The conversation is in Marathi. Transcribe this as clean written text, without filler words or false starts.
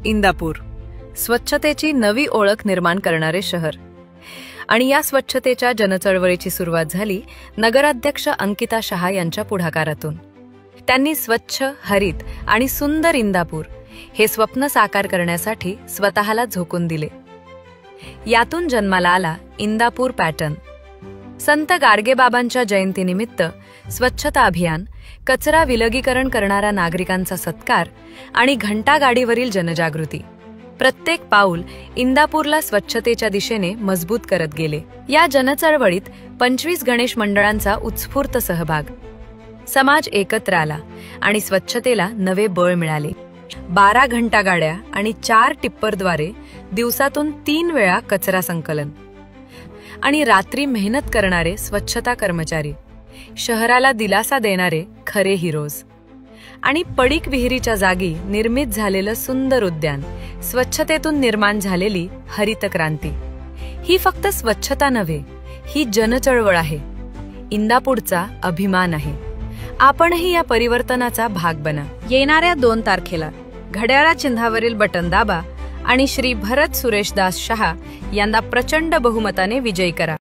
इंदापूर स्वच्छतेची नवी ओळख निर्माण करणारे शहर। आणि या स्वच्छतेच्या जनचळवळीची सुरुवात झाली नगराध्यक्ष अंकिता शहा यांच्या पुढाकारातून। त्यांनी स्वच्छ, हरित आणि सुंदर इंदापूर हे स्वप्न साकार करण्यासाठी स्वतःला झोकून दिले। यातून जन्माला आला इंदापूर पॅटर्न। संत गाडगेबाबांच्या जयंतीनिमित्त स्वच्छता अभियान, कचरा विलगीकरण करणाऱ्या नागरिकांचा सत्कार आणि घंटागाडीवरील जनजागृती, प्रत्येक पाऊल इंदापूरला स्वच्छतेच्या दिशेने मजबूत करत गेले। या जनचळवळीत 25 गणेश मंडळांचा उत्स्फूर्त सहभाग। समाज एकत्र आला आणि स्वच्छतेला नवे बळ मिळाले। 12 घंटागाड्या आणि 4 टिप्परद्वारे दिवसातून 3 वेळा कचरा संकलन आणि रात्री मेहनत करणारे स्वच्छता कर्मचारी, शहराला दिलासा देणारे खरे हिरोज। आणि पडीक विहिरीच्या जागी निर्मित झालेलं सुंदर उद्यान, स्वच्छतेतून निर्माण झालेली हरित क्रांती। ही फक्त स्वच्छता नव्हे, ही जनचळवळ आहे, इंदापूरचा अभिमान आहे। आपणही या परिवर्तनाचा भाग बना। येणाऱ्या 2 तारखेला घड्याळा चिन्हावरील बटन दाबा आणि श्री भरत सुरेश दास शहा यांना प्रचंड बहुमताने विजयी करा।